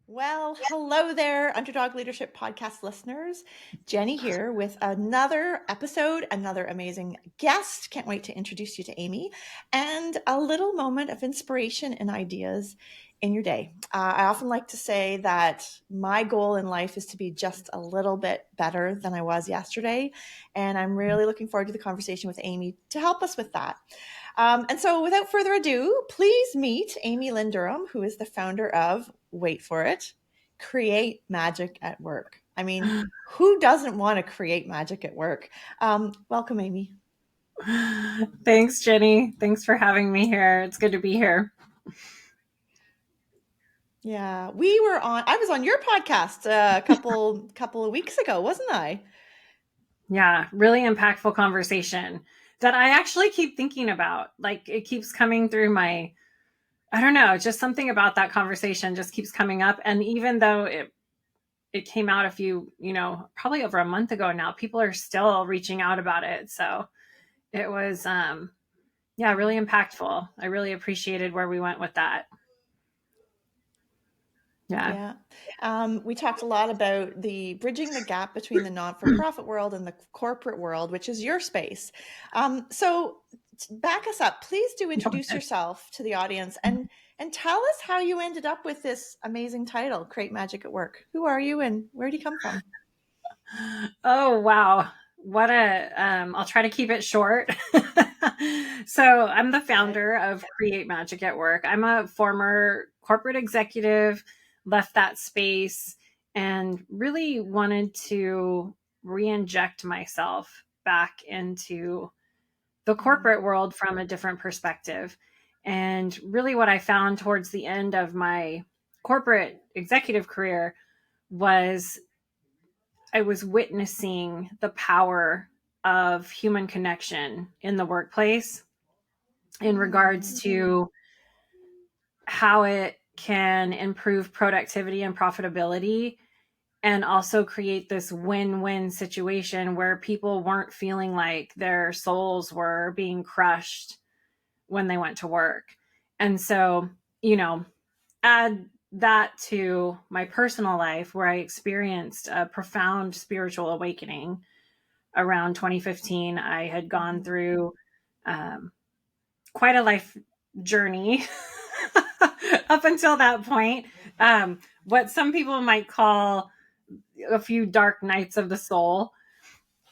Well, hello there, Underdog Leadership Podcast listeners. Jenny here with another episode, another amazing guest. Can't wait to introduce you to Amy and a little moment of inspiration and ideas in your day. I often like to say that my goal in life is to be just a little bit better than I was yesterday. And I'm really looking forward to the conversation with Amy to help us with that. And so without further ado, please meet Amy Lynn Durham, who is the founder of, wait for it, Create Magic at Work. I mean, who doesn't want to create magic at work? Welcome, Amy. Thanks, Jenny. Thanks for having me here. It's good to be here. Yeah, I was on your podcast a couple of weeks ago, wasn't I? Yeah, really impactful conversation that I actually keep thinking about. Like it keeps coming through I don't know, just something about that conversation just keeps coming up. And even though it came out probably over a month ago now, people are still reaching out about it. So it was really impactful. I really appreciated where we went with that. Yeah. Yeah. We talked a lot about the bridging the gap between the not-for-profit world and the corporate world, which is your space. So back us up. Please do introduce yourself to the audience and tell us how you ended up with this amazing title, Create Magic at Work. Who are you and where do you come from? Oh, wow. I'll try to keep it short. So I'm the founder of Create Magic at Work. I'm a former corporate executive, left that space and really wanted to re-inject myself back into the corporate world from a different perspective. And really what I found towards the end of my corporate executive career was I was witnessing the power of human connection in the workplace in regards to how it can improve productivity and profitability and also create this win-win situation where people weren't feeling like their souls were being crushed when they went to work. And so, add that to my personal life where I experienced a profound spiritual awakening around 2015. I had gone through quite a life journey up until that point. What some people might call a few dark nights of the soul.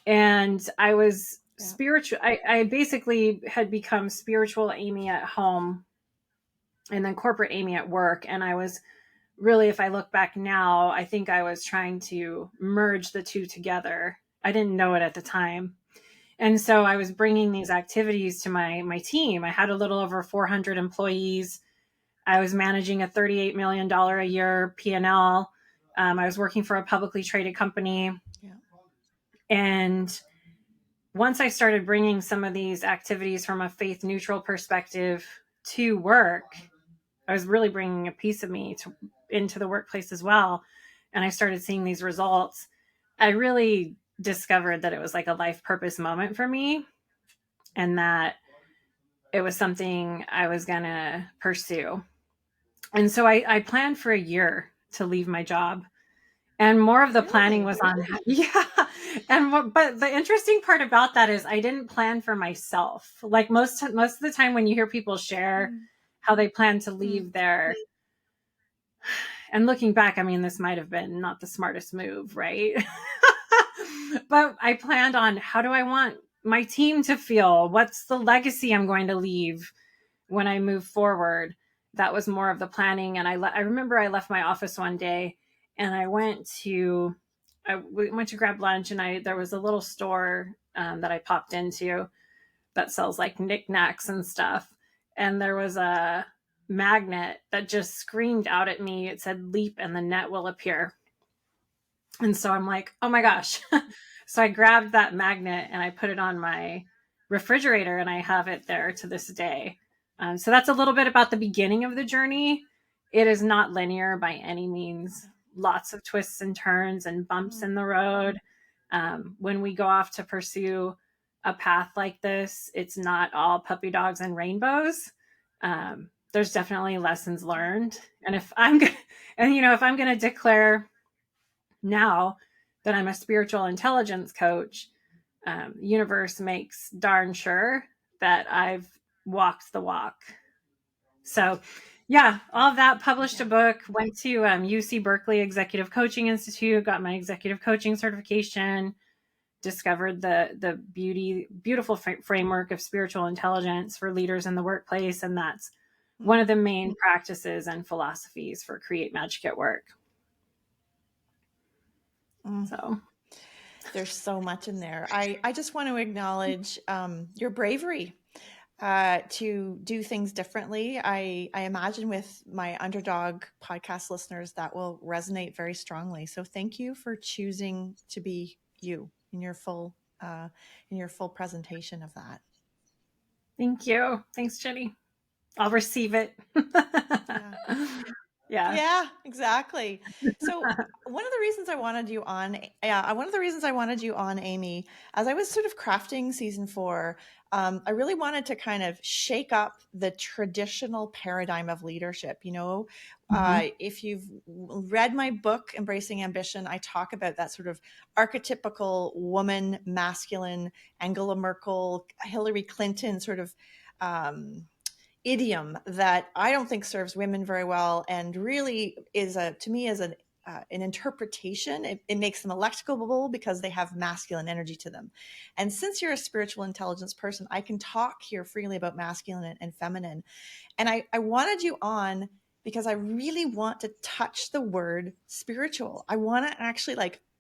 And I was spiritual. I basically had become spiritual Amy at home and then corporate Amy at work. And I was really, if I look back now, I think I was trying to merge the two together. I didn't know it at the time. And so I was bringing these activities to my team. I had a little over 400 employees. I was managing a $38 million a year P&L. I was working for a publicly traded company. Yeah. And once I started bringing some of these activities from a faith neutral perspective to work, I was really bringing a piece of me into the workplace as well. And I started seeing these results. I really discovered that it was like a life purpose moment for me and that it was something I was going to pursue. And so I planned for a year to leave my job. And more of the planning was on, yeah. But the interesting part about that is I didn't plan for myself. Like most of the time when you hear people share how they plan to leave there, and looking back, I mean, this might have been not the smartest move, right? But I planned on how do I want my team to feel? What's the legacy I'm going to leave when I move forward? That was more of the planning. And I remember I left my office one day and I went to grab lunch, and there was a little store that I popped into that sells like knickknacks and stuff. And there was a magnet that just screamed out at me. It said leap and the net will appear. And so I'm like, oh my gosh. So I grabbed that magnet and I put it on my refrigerator and I have it there to this day. So that's a little bit about the beginning of the journey. It is not linear by any means. Lots of twists and turns and bumps in the road. When we go off to pursue a path like this, it's not all puppy dogs and rainbows. there's definitely lessons learned. And if I'm if I'm going to declare now that I'm a spiritual intelligence coach, universe makes darn sure that I've walked the walk. So yeah, all of that, published a book, went to UC Berkeley Executive Coaching Institute, got my executive coaching certification, discovered the beautiful framework of spiritual intelligence for leaders in the workplace. And that's one of the main practices and philosophies for Create Magic at Work. So there's so much in there. I just want to acknowledge your bravery to do things differently. I imagine with my Underdog podcast listeners that will resonate very strongly. So thank you for choosing to be you in your full presentation of that. Thank you. Thanks, Jenny. I'll receive it. Yeah, exactly. So one of the reasons I wanted you on, Amy, as I was sort of crafting season 4, I really wanted to kind of shake up the traditional paradigm of leadership. If you've read my book, Embracing Ambition, I talk about that sort of archetypical woman, masculine, Angela Merkel, Hillary Clinton sort of idiom that I don't think serves women very well, and really is to me an interpretation. It makes them electable because they have masculine energy to them. And since you're a spiritual intelligence person, I can talk here freely about masculine and feminine. And I wanted you on because I really want to touch the word spiritual. I want to actually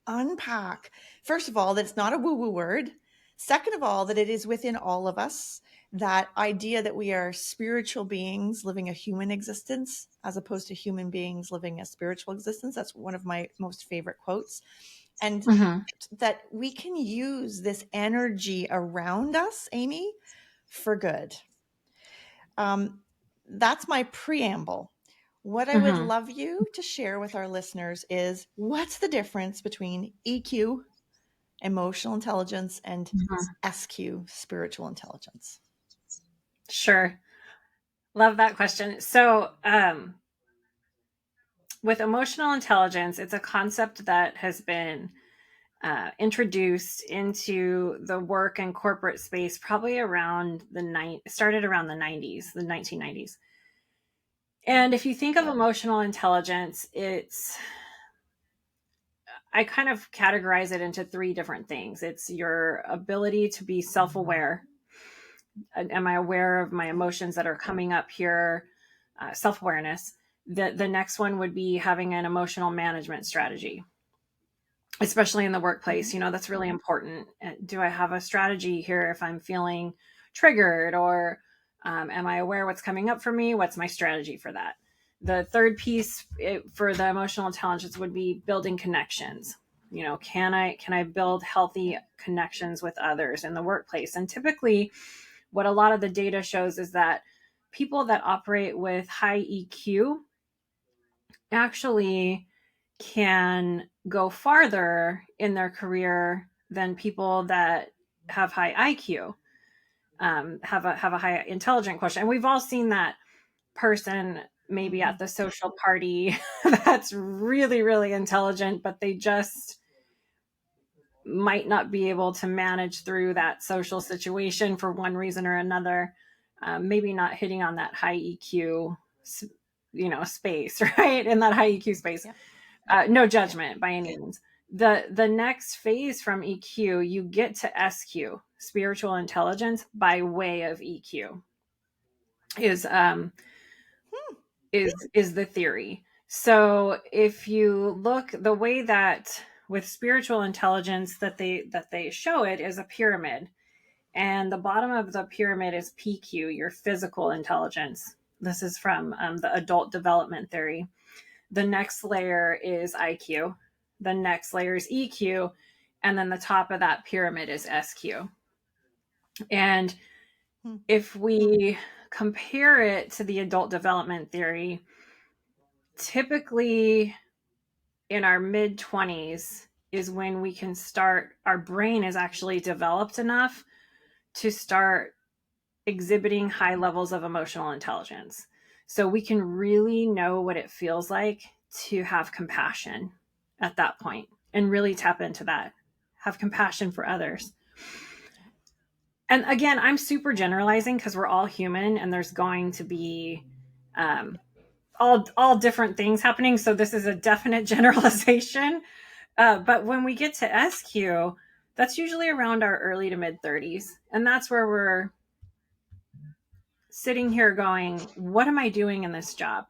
unpack, first of all, that it's not a woo-woo word. Second of all, that it is within all of us. That idea that we are spiritual beings living a human existence as opposed to human beings living a spiritual existence. That's one of my most favorite quotes. And that we can use this energy around us, Amy, for good. That's my preamble. What I would love you to share with our listeners is, what's the difference between EQ, emotional intelligence, and SQ, spiritual intelligence? Sure. Love that question. So, with emotional intelligence, it's a concept that has been introduced into the work and corporate space probably around started around the 90s, the 1990s. And if you think of emotional intelligence, I kind of categorize it into 3 different things. It's your ability to be self-aware. Am I aware of my emotions that are coming up here? Self-awareness. The next one would be having an emotional management strategy, especially in the workplace. That's really important. Do I have a strategy here if I'm feeling triggered, or am I aware what's coming up for me? What's my strategy for that? The third piece for the emotional intelligence would be building connections. Can I build healthy connections with others in the workplace? And typically what a lot of the data shows is that people that operate with high EQ actually can go farther in their career than people that have high IQ, have a high intelligent quotient. And we've all seen that person maybe at the social party that's really, really intelligent, but they just might not be able to manage through that social situation for one reason or another. Maybe not hitting on that high EQ, space, right? In that high EQ space. Yeah. No judgment by any means. The next phase from EQ, you get to SQ, spiritual intelligence, by way of EQ, is the theory. So if you look, the way that with spiritual intelligence that they show it is a pyramid, and the bottom of the pyramid is PQ, your physical intelligence. This is from the adult development theory. The next layer is IQ. The next layer is EQ. And then the top of that pyramid is SQ. And if we compare it to the adult development theory, typically in our mid-20s is when we can start, our brain is actually developed enough to start exhibiting high levels of emotional intelligence. So we can really know what it feels like to have compassion at that point and really tap into that. Have compassion for others. And again, I'm super generalizing because we're all human and there's going to be all different things happening. So this is a definite generalization. But when we get to SQ, that's usually around our early to mid 30s. And that's where we're sitting here going, what am I doing in this job?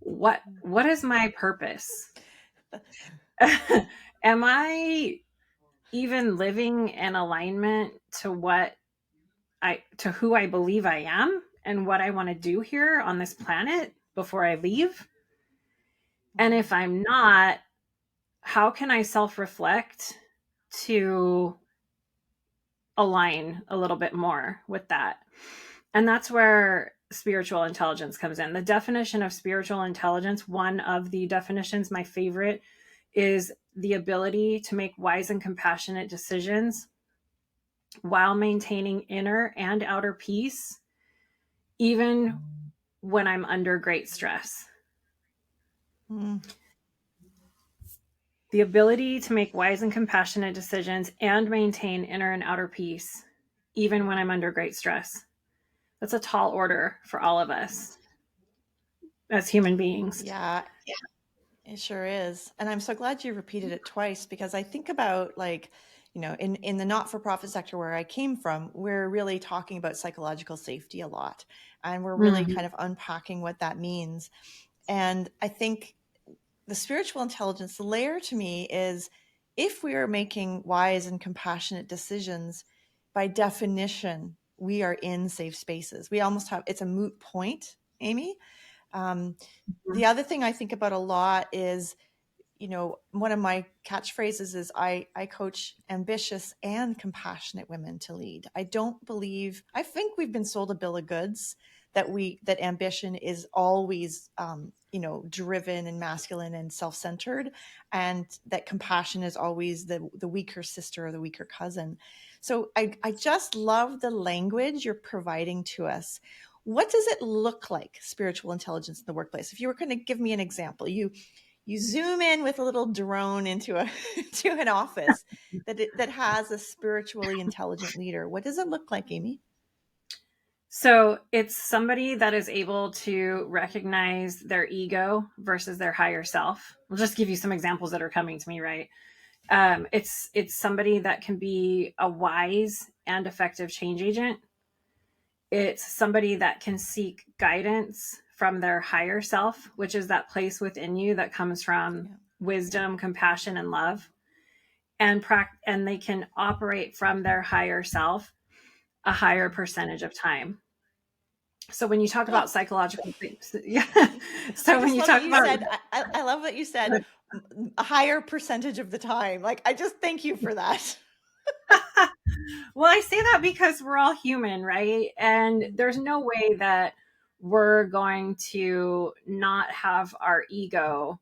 What is my purpose? Am I even living in alignment to who I believe I am and what I want to do here on this planet before I leave? And if I'm not, how can I self-reflect to align a little bit more with that? And that's where spiritual intelligence comes in. The definition of spiritual intelligence, one of the definitions, my favorite, is the ability to make wise and compassionate decisions while maintaining inner and outer peace, even when I'm under great stress. Mm. The ability to make wise and compassionate decisions and maintain inner and outer peace, even when I'm under great stress. That's a tall order for all of us as human beings. Yeah, it sure is. And I'm so glad you repeated it twice, because I think about, like, in the not-for-profit sector where I came from, we're really talking about psychological safety a lot. And we're really kind of unpacking what that means. And I think the spiritual intelligence layer to me is, if we are making wise and compassionate decisions, by definition, we are in safe spaces. We almost have, it's a moot point, Amy. The other thing I think about a lot is, one of my catchphrases is I coach ambitious and compassionate women to lead. I think we've been sold a bill of goods that ambition is always, driven and masculine and self-centered, and that compassion is always the weaker sister or the weaker cousin. So I just love the language you're providing to us. What does it look like, spiritual intelligence in the workplace? If you were going to give me an example, you zoom in with a little drone into to an office that has a spiritually intelligent leader. What does it look like, Amy? So it's somebody that is able to recognize their ego versus their higher self. I'll just give you some examples that are coming to me, right? It's somebody that can be a wise and effective change agent. It's somebody that can seek guidance from their higher self, which is that place within you that comes from wisdom, compassion, and love. And they can operate from their higher self a higher percentage of time. So when you talk about psychological things, yeah. So when you talk about, I love what you said, a higher percentage of the time. Like, I just thank you for that. well, I say that because we're all human, right? And there's no way that we're going to not have our ego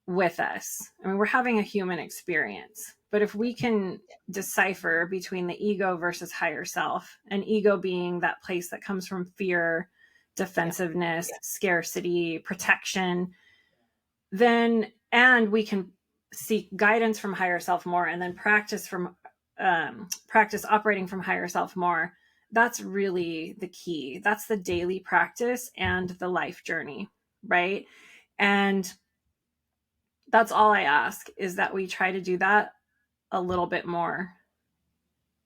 with us. I mean, we're having a human experience. But if we can decipher between the ego versus higher self, and ego being that place that comes from fear, defensiveness, scarcity, protection, then, and we can seek guidance from higher self more, and then practice operating from higher self more. That's really the key. That's the daily practice and the life journey, right? And that's all I ask, is that we try to do that a little bit more.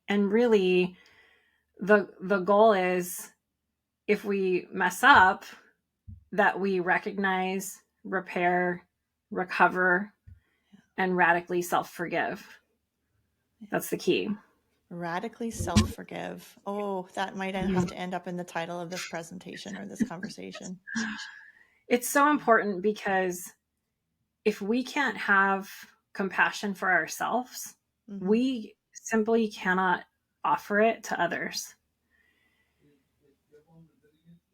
And really, the goal is, if we mess up, that we recognize, repair, recover, and radically self-forgive. That's the key. Radically self-forgive. Oh, that might have to end up in the title of this presentation or this conversation. It's so important, because if we can't have compassion for ourselves, we simply cannot offer it to others.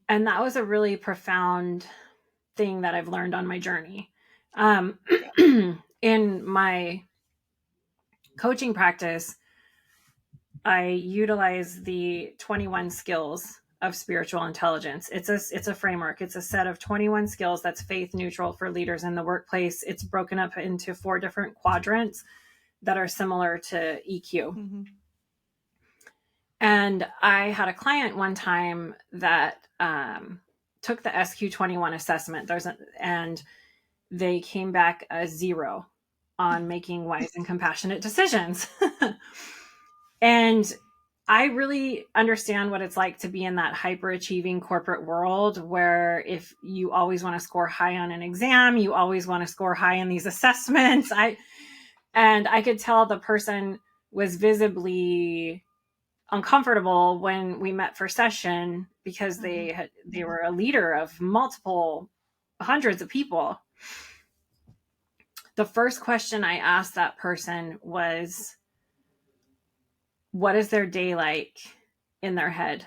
And that was a really profound thing that I've learned on my journey. In my coaching practice, I utilize the 21 skills of spiritual intelligence. It's a framework. It's a set of 21 skills that's faith neutral for leaders in the workplace. It's broken up into 4 different quadrants that are similar to EQ. Mm-hmm. And I had a client one time that took the SQ21 assessment. And they came back a 0 on making wise and compassionate decisions. And I really understand what it's like to be in that hyperachieving corporate world where if you always want to score high on an exam, you always want to score high in these assessments. And I could tell the person was visibly uncomfortable when we met for session because Mm-hmm. they were a leader of multiple hundreds of people. The first question I asked that person was, what is their day like in their head?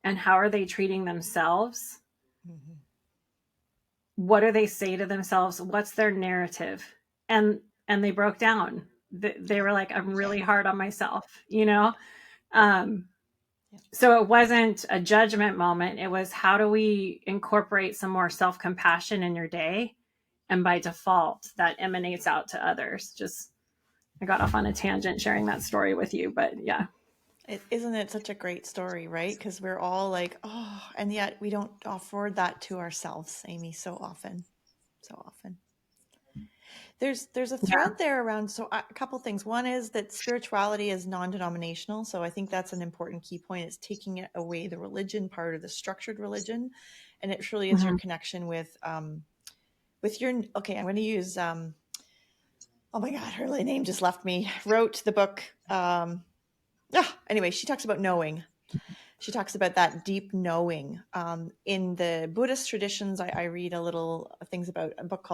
And how are they treating themselves? Mm-hmm. What do they say to themselves? What's their narrative? And they broke down. They were like, I'm really hard on myself, you know? So it wasn't a judgment moment. It was, how do we incorporate some more self-compassion in your day? And by default, that emanates out to others. Just, I got off on a tangent sharing that story with you, but yeah. Isn't it such a great story, right? Because we're all like, oh, and yet we don't afford that to ourselves, Amy, so often. So often. There's a thread there around, so a couple things. One is that spirituality is non-denominational, so I think that's an important key point. It's taking it away the religion part of the structured religion, and it truly is your connection with your. Okay, I'm going to use. Oh my God, her name just left me. Wrote the book. Anyway, she talks about knowing. She talks about that deep knowing. In the Buddhist traditions, I read a little things about a book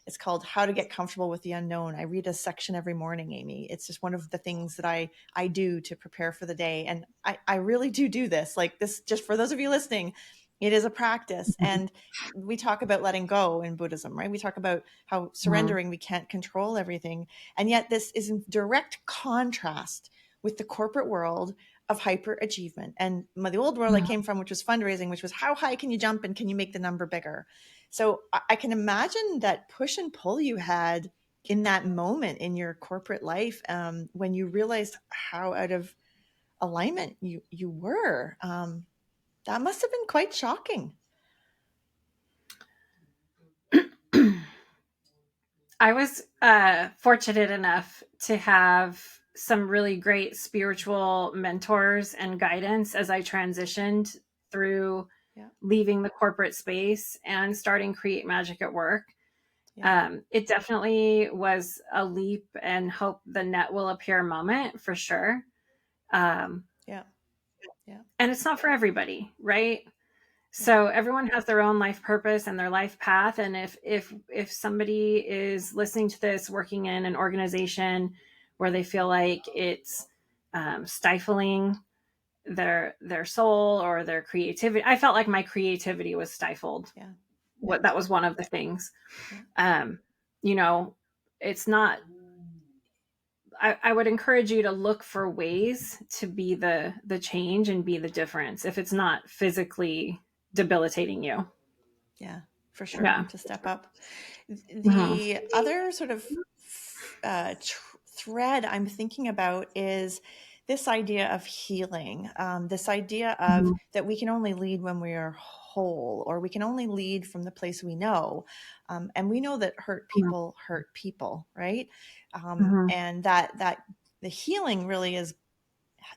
it's called How to Get Comfortable with the Unknown. I read a section every morning, Amy. It's just one of the things that I do to prepare for the day. And I really do this. Like this, just for those of you listening, it is a practice. And we talk about letting go in Buddhism, right? We talk about how surrendering, we can't control everything. And yet this is in direct contrast with the corporate world of hyperachievement. And the old world I came from, which was fundraising, which was how high can you jump and can you make the number bigger? So I can imagine that push and pull you had in that moment in your corporate life when you realized how out of alignment you were. That must have been quite shocking. I was fortunate enough to have some really great spiritual mentors and guidance as I transitioned through leaving the corporate space and starting Create Magic at Work. It definitely was a leap and hope the net will appear moment for sure. And it's not for everybody, right? So everyone has their own life purpose and their life path. And if somebody is listening to this, working in an organization where they feel like it's stifling their soul or their creativity, I felt like my creativity was stifled. That was one of the things. You know, it's not. I would encourage you to look for ways to be the change and be the difference if it's not physically debilitating you. Yeah, for sure. To step up. The other sort of thread I'm thinking about is this idea of healing, this idea of that we can only lead when we are whole, or we can only lead from the place we know. And we know that hurt people, right? And that the healing really is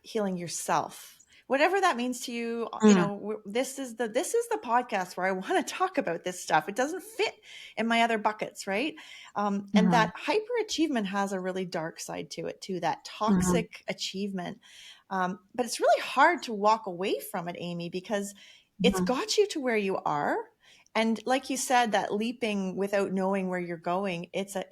healing yourself, whatever that means to you. You know, this is the podcast where I want to talk about this stuff. It doesn't fit in my other buckets, right? And that hyperachievement has a really dark side to it too, that toxic achievement. But it's really hard to walk away from it, Amy, because it's got you to where you are. And like you said, that leaping without knowing where you're going, it's a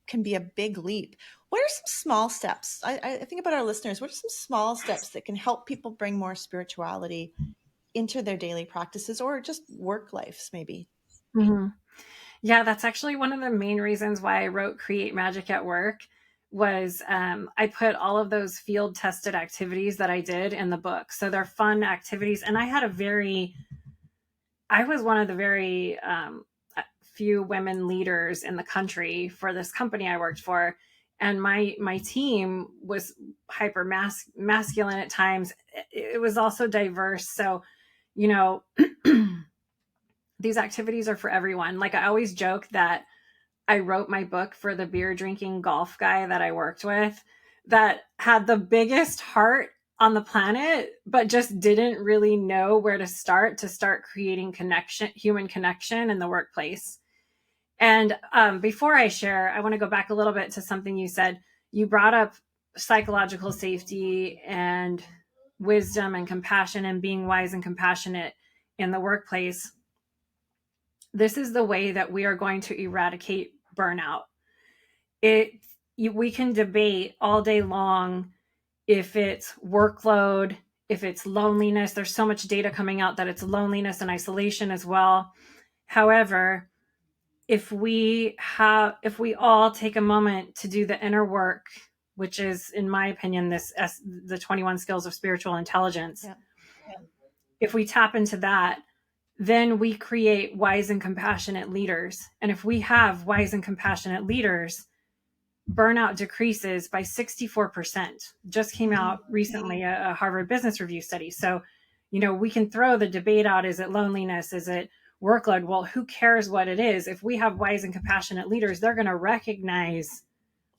can be a big leap. What are some small steps? I think about our listeners. What are some small steps that can help people bring more spirituality into their daily practices or just work lives, maybe? Yeah, that's actually one of the main reasons why I wrote Create Magic at Work was I put all of those field tested activities that I did in the book. So they're fun activities. And I was one of the very few women leaders in the country for this company I worked for. And my team was hyper masculine at times. It was also diverse. So, you know, these activities are for everyone. Like I always joke that I wrote my book for the beer drinking golf guy that I worked with that had the biggest heart on the planet, but just didn't really know where to start creating human connection in the workplace. And before I share, I want to go back a little bit to something you said. You brought up psychological safety and wisdom and compassion and being wise and compassionate in the workplace. This is the way that we are going to eradicate burnout. We can debate all day long if it's workload, if it's loneliness. There's so much data coming out that it's loneliness and isolation as well. However, if we all take a moment to do the inner work, which is, in my opinion, the 21 skills of spiritual intelligence, if we tap into that, then we create wise and compassionate leaders. And if we have wise and compassionate leaders, burnout decreases by 64%. Just came out recently, a Harvard Business Review study. So, we can throw the debate out. Is it loneliness? Is it workload? Well, who cares what it is? If we have wise and compassionate leaders, they're going to recognize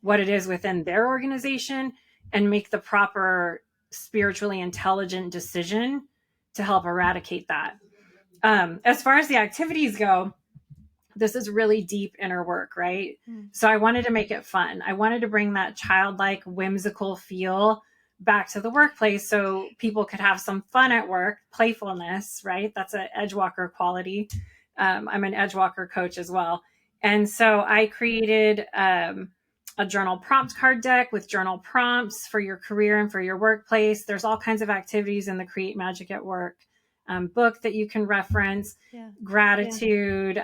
what it is within their organization and make the proper spiritually intelligent decision to help eradicate that. As far as the activities go, this is really deep inner work, right? So I wanted to make it fun. I wanted to bring that childlike, whimsical feel back to the workplace so people could have some fun at work, playfulness, right? That's an Edgewalker quality. I'm an Edgewalker coach as well. And so I created a journal prompt card deck with journal prompts for your career and for your workplace. There's all kinds of activities in the Create Magic at Work book that you can reference. Gratitude.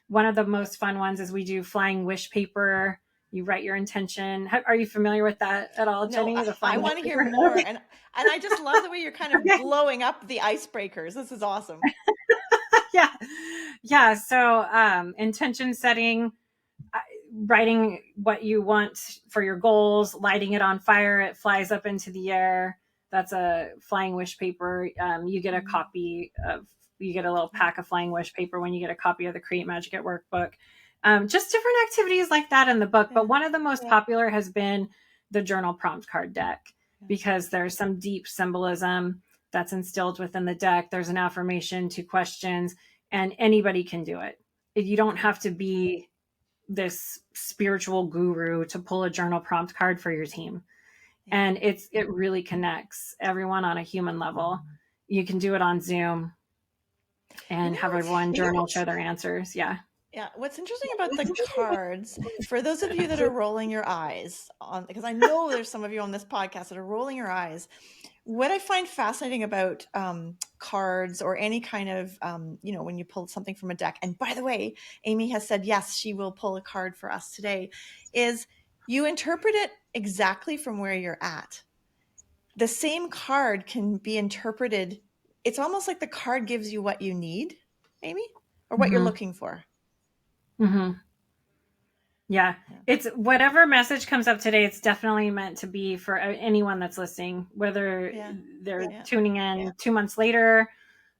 One of the most fun ones is we do flying wish paper. You write your intention. Are you familiar with that at all, Jenny? No, I want to hear more. And I just love the way you're kind of blowing up the icebreakers. This is awesome. Yeah. So intention setting, writing what you want for your goals, lighting it on fire. It flies up into the air. That's a flying wish paper. You get a copy of, you get a little pack of flying wish paper when you get a copy of the Create Magic at Work book. Just different activities like that in the book. But one of the most popular has been the journal prompt card deck because there's some deep symbolism that's instilled within the deck. There's an affirmation, 2 questions, and anybody can do it. You don't have to be this spiritual guru to pull a journal prompt card for your team. And it really connects everyone on a human level. You can do it on Zoom and have everyone journal share their answers. Yeah. What's interesting about the cards, for those of you that are rolling your eyes on, because I know there's some of you on this podcast that are rolling your eyes, what I find fascinating about cards or any kind of, when you pull something from a deck, and by the way, Amy has said, yes, she will pull a card for us today, is you interpret it exactly from where you're at. The same card can be interpreted. It's almost like the card gives you what you need, Amy, or what you're looking for. Yeah. It's whatever message comes up today. It's definitely meant to be for anyone that's listening, whether they're tuning in 2 months later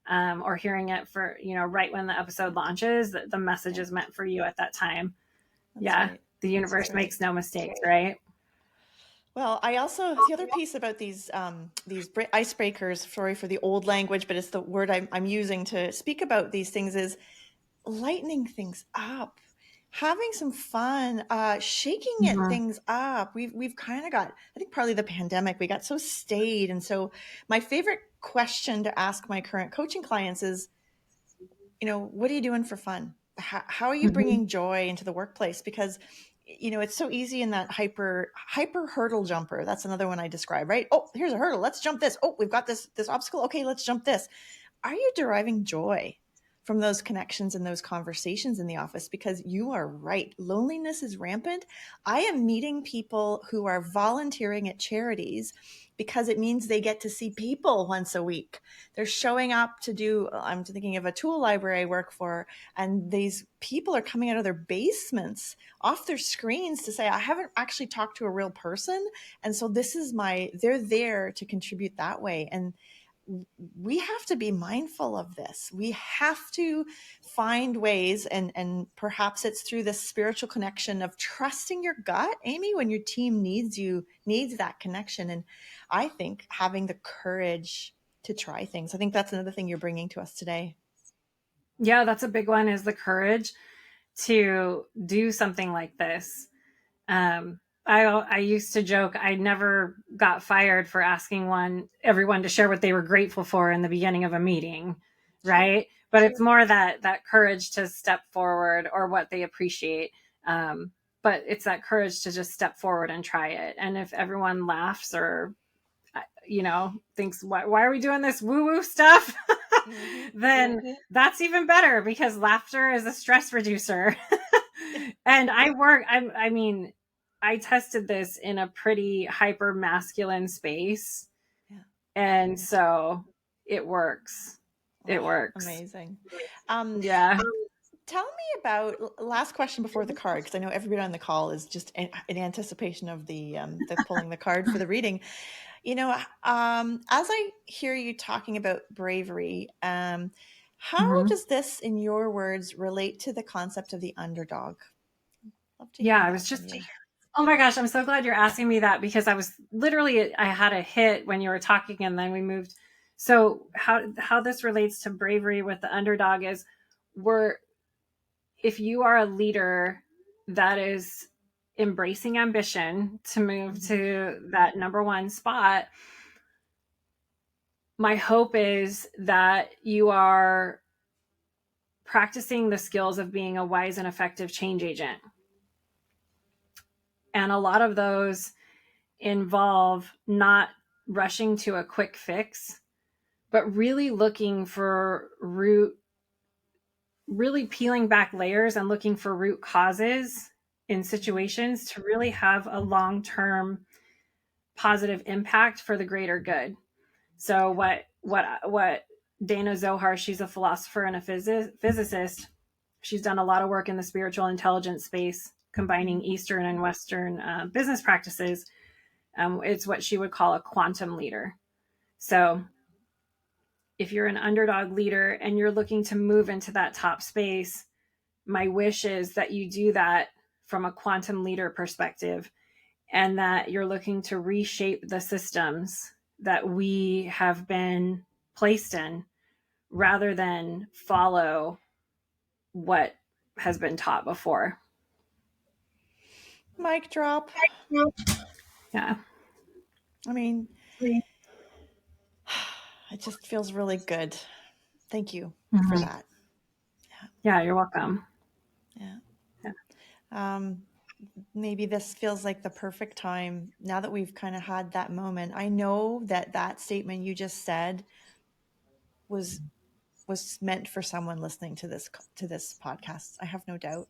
or hearing it for, right when the episode launches. The message is meant for you at that time. That's right. The universe makes no mistakes, right? Well, I also, the other piece about these icebreakers, sorry for the old language, but it's the word I'm using to speak about these things, is lightening things up, having some fun, shaking things up. We've kind of got, I think partly the pandemic, we got so staid. And so my favorite question to ask my current coaching clients is, what are you doing for fun? How are you bringing joy into the workplace? Because it's so easy in that hyper hurdle jumper. That's another one I describe, right? Oh, here's a hurdle. Let's jump this. Oh, we've got this obstacle. Okay, let's jump this. Are you deriving joy from those connections and those conversations in the office, because you are right. Loneliness is rampant. I am meeting people who are volunteering at charities because it means they get to see people once a week. They're showing up to do, I'm thinking of a tool library I work for, and these people are coming out of their basements off their screens to say, I haven't actually talked to a real person. And so they're there to contribute that way. And we have to be mindful of this. We have to find ways, and perhaps it's through this spiritual connection of trusting your gut, Amy, when your team needs that connection. And I think having the courage to try things. I think that's another thing you're bringing to us today. Yeah, that's a big one, is the courage to do something like this. I used to joke I never got fired for asking everyone to share what they were grateful for in the beginning of a meeting, right? But it's more that courage to step forward, or what they appreciate. But it's that courage to just step forward and try it. And if everyone laughs, or thinks, why are we doing this woo woo stuff? Then that's even better, because laughter is a stress reducer. And I tested this in a pretty hyper masculine space. Yeah. And so it works. It works. Amazing. Yeah. Tell me about, last question before the card, because I know everybody on the call is just in anticipation of the pulling the card for the reading. As I hear you talking about bravery, how does this, in your words, relate to the concept of the underdog? Love to hear Yeah, that I was just, from you. oh my gosh, I'm so glad you're asking me that, because I had a hit when you were talking, and then we moved. So how this relates to bravery with the underdog is, if you are a leader that is embracing ambition to move to that number one spot, my hope is that you are practicing the skills of being a wise and effective change agent. And a lot of those involve not rushing to a quick fix, but really looking for really peeling back layers and looking for root causes in situations to really have a long-term positive impact for the greater good. So what Dana Zohar, she's a philosopher and a physicist. She's done a lot of work in the spiritual intelligence space, combining Eastern and Western business practices. It's what she would call a quantum leader. So if you're an underdog leader and you're looking to move into that top space, my wish is that you do that from a quantum leader perspective, and that you're looking to reshape the systems that we have been placed in, rather than follow what has been taught before. Mic drop. Yeah. I mean, it just feels really good. Thank you for that. Yeah, you're welcome. Yeah. Maybe this feels like the perfect time, now that we've kind of had that moment. I know that statement you just said was meant for someone listening to this podcast. I have no doubt.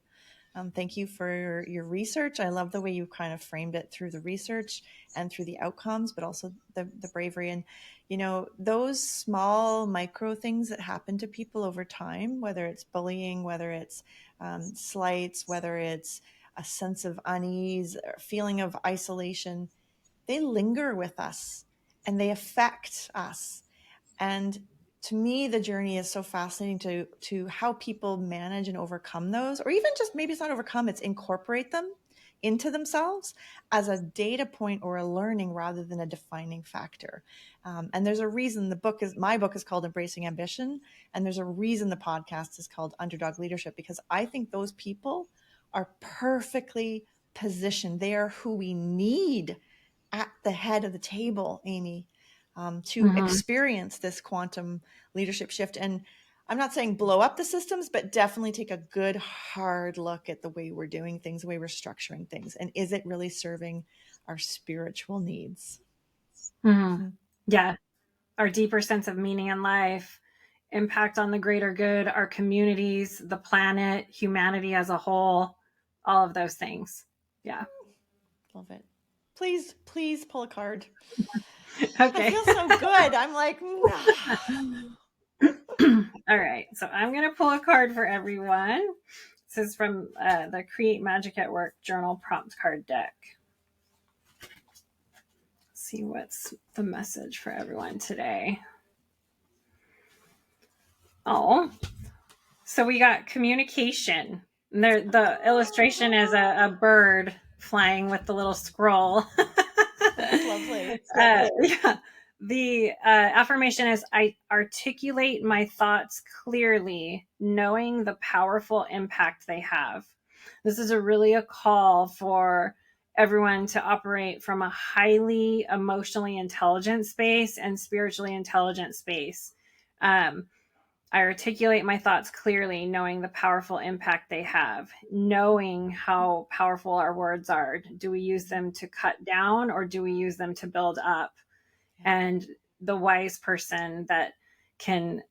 Thank you for your research. I love the way you kind of framed it through the research and through the outcomes, but also the bravery. And, those small micro things that happen to people over time, whether it's bullying, whether it's slights, whether it's a sense of unease or feeling of isolation, they linger with us and they affect us. And to me, the journey is so fascinating to how people manage and overcome those, or even just maybe it's not overcome, it's incorporate them into themselves as a data point or a learning rather than a defining factor. And there's a reason my book is called Embracing Ambition. And there's a reason the podcast is called Underdog Leadership, because I think those people are perfectly positioned. They are who we need at the head of the table, Amy, to experience this quantum leadership shift. And I'm not saying blow up the systems, but definitely take a good hard look at the way we're doing things, the way we're structuring things. And is it really serving our spiritual needs? Yeah. Our deeper sense of meaning in life, impact on the greater good, our communities, the planet, humanity as a whole, all of those things. Yeah. Love it. Please pull a card. I Okay. feel so good. I'm like, All right. So I'm going to pull a card for everyone. This is from the Create Magic at Work Journal Prompt Card deck. Let's see what's the message for everyone today. Oh, so we got communication. There, the illustration is a bird flying with the little scroll. that's lovely. Yeah. The affirmation is I articulate my thoughts clearly, knowing the powerful impact they have. This is really a call for everyone to operate from a highly emotionally intelligent space and spiritually intelligent space. I articulate my thoughts clearly, knowing the powerful impact they have, knowing how powerful our words are. Do we use them to cut down or do we use them to build up? Yeah. And the wise person that can,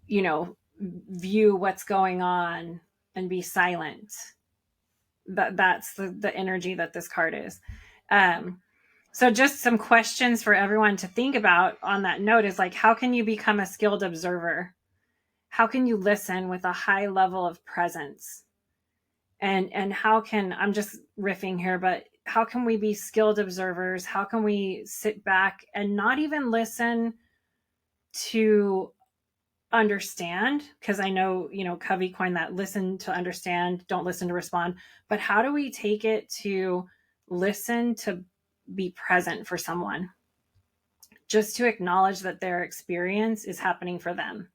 view what's going on and be silent. That's the energy that this card is. So just some questions for everyone to think about on that note is like, how can you become a skilled observer? How can you listen with a high level of presence? And how can, I'm just riffing here, but how can we be skilled observers? How can we sit back and not even listen to understand? Because I know, Covey coined that listen to understand, don't listen to respond. But how do we take it to listen to be present for someone? Just to acknowledge that their experience is happening for them.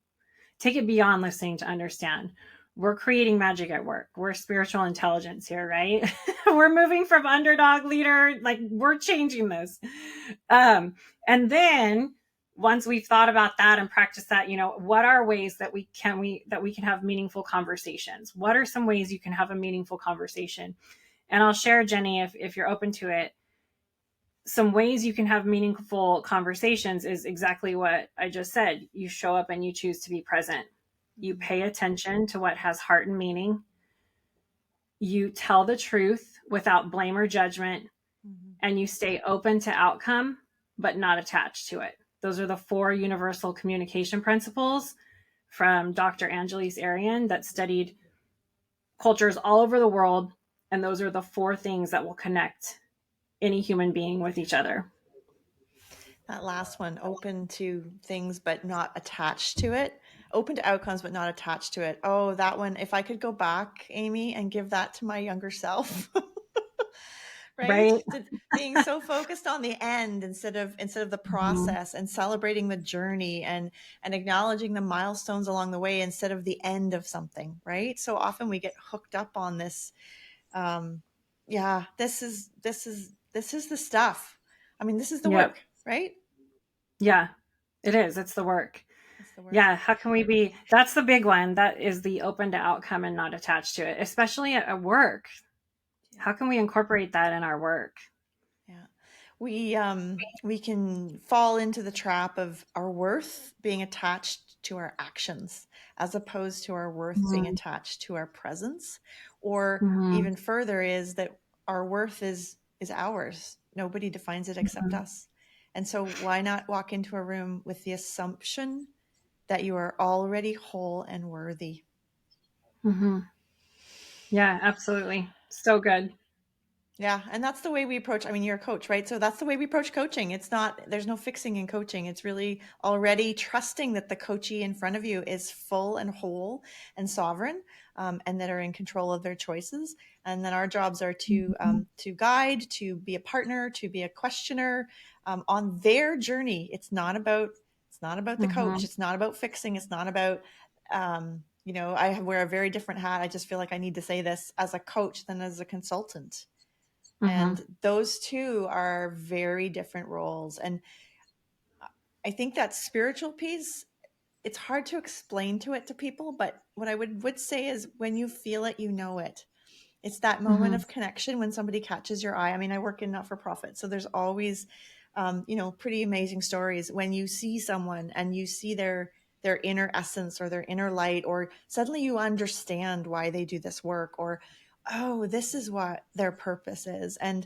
Take it beyond listening to understand. We're creating magic at work. We're spiritual intelligence here, right? We're moving from underdog leader, like we're changing this. And then once we've thought about that and practiced that, what are ways that we can have meaningful conversations? What are some ways you can have a meaningful conversation? And I'll share, Jenny, if you're open to it, some ways you can have meaningful conversations is exactly what I just said. You show up and you choose to be present. You pay attention to what has heart and meaning. You tell the truth without blame or judgment, and you stay open to outcome, but not attached to it. Those are the 4 universal communication principles from Dr. Angeles Arian that studied cultures all over the world. And those are the 4 things that will connect any human being with each other. That last one, open to things but not attached to it. Open to outcomes but not attached to it. Oh, that one, if I could go back, Amy, and give that to my younger self. Right? Right. Being so focused on the end instead of the process, and celebrating the journey and acknowledging the milestones along the way instead of the end of something, right? So often we get hooked up on this. Yeah, this is the stuff. I mean, this is the Yep. work, right? Yeah, it is. It's the work. It's the work. Yeah. How can we be? That's the big one. That is the open to outcome and not attached to it, especially at work. How can we incorporate that in our work? Yeah. We can fall into the trap of our worth being attached to our actions as opposed to our worth being attached to our presence. Or Mm-hmm. even further is that our worth is ours. Nobody defines it except us. And so why not walk into a room with the assumption that you are already whole and worthy? Mm-hmm. Yeah, absolutely. So good. Yeah. And that's the way we approach. I mean, you're a coach, right? So that's the way we approach coaching. It's not, there's no fixing in coaching. It's really already trusting that the coachee in front of you is full and whole and sovereign, and that are in control of their choices. And then our jobs are to guide, to be a partner, to be a questioner, on their journey. It's not about the coach. It's not about fixing. It's not about, I wear a very different hat. I just feel like I need to say this as a coach than as a consultant. And those two are very different roles. And I think that spiritual piece, it's hard to explain to people, but what I would say is when you feel it, you know it. It's that moment of connection when somebody catches your eye. I mean, I work in not-for-profit, so there's always, pretty amazing stories when you see someone and you see their their inner essence or their inner light, or suddenly you understand why they do this work, or, oh, this is what their purpose is. And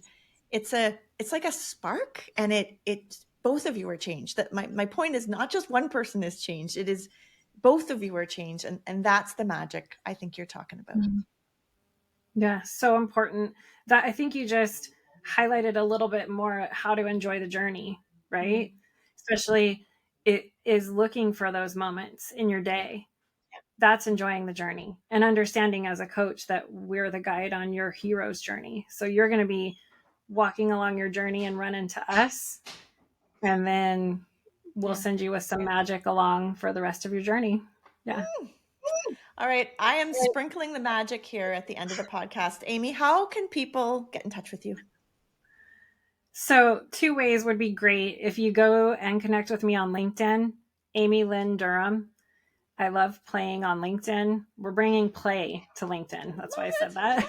it's like a spark, and it both of you are changed. That my point is not just one person is changed. It is both of you are changed. And that's the magic I think you're talking about. Yeah, so important. That I think you just highlighted a little bit more how to enjoy the journey, right? Especially it is looking for those moments in your Yeah. day. That's enjoying the journey and understanding as a coach that we're the guide on your hero's journey. So you're going to be walking along your journey and run into us, and then we'll Yeah. send you with some magic along for the rest of your journey. Yeah. All right. I am sprinkling the magic here at the end of the podcast. Amy, how can people get in touch with you? So, two ways would be great. If you go and connect with me on LinkedIn, Amy Lynn Durham. I love playing on LinkedIn. We're bringing play to LinkedIn. That's why I said that.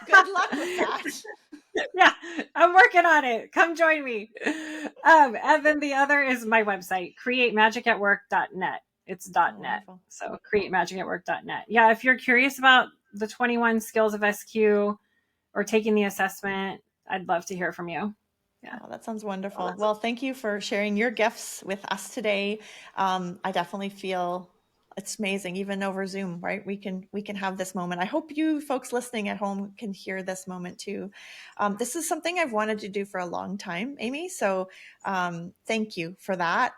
Good luck with that. Yeah, I'm working on it. Come join me. And then the other is my website, createmagicatwork.net. It's Oh, .net. wonderful. So createmagicatwork.net. Yeah, if you're curious about the 21 skills of SQ or taking the assessment, I'd love to hear from you. Yeah. Oh, that sounds wonderful. Well, thank you for sharing your gifts with us today. I definitely feel it's amazing, even over Zoom, right? We can have this moment. I hope you folks listening at home can hear this moment too. This is something I've wanted to do for a long time, Amy. So thank you for that.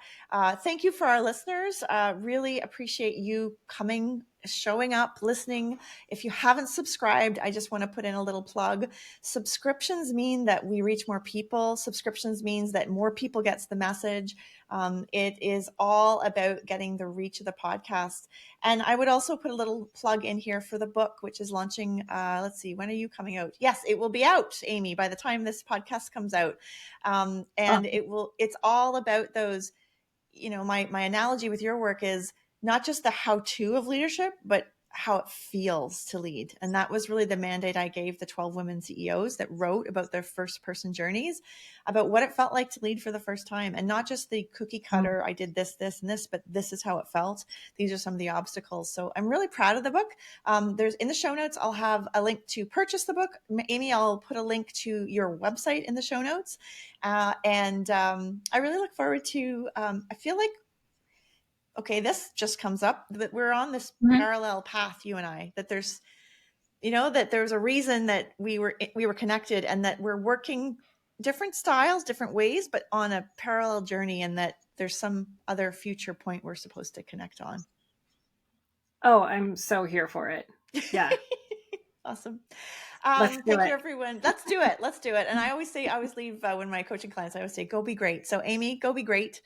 Thank you for our listeners. Really appreciate you coming, showing up, listening. If you haven't subscribed, I just want to put in a little plug. Subscriptions mean that we reach more people. Subscriptions means that more people gets the message. It is all about getting the reach of the podcast. And I would also put a little plug in here for the book, which is launching. Let's see, when are you coming out? Yes, it will be out, Amy, by the time this podcast comes out. And it's all about those, my analogy with your work is not just the how-to of leadership, but how it feels to lead. And that was really the mandate I gave the 12 women CEOs that wrote about their first person journeys, about what it felt like to lead for the first time. And not just the cookie cutter, I did this, this, and this, but this is how it felt. These are some of the obstacles. So I'm really proud of the book. There's in the show notes, I'll have a link to purchase the book. Amy, I'll put a link to your website in the show notes. And I really look forward to, I feel like, okay, this just comes up that we're on this parallel path, you and I, that there's, that there's a reason that we were connected, and that we're working different styles, different ways, but on a parallel journey, and that there's some other future point we're supposed to connect on. Oh, I'm so here for it. Yeah. Awesome. Let's do Thank it. you, everyone. Let's do it. Let's do it. And I always leave when my coaching clients, I always say, go be great. So Amy, go be great.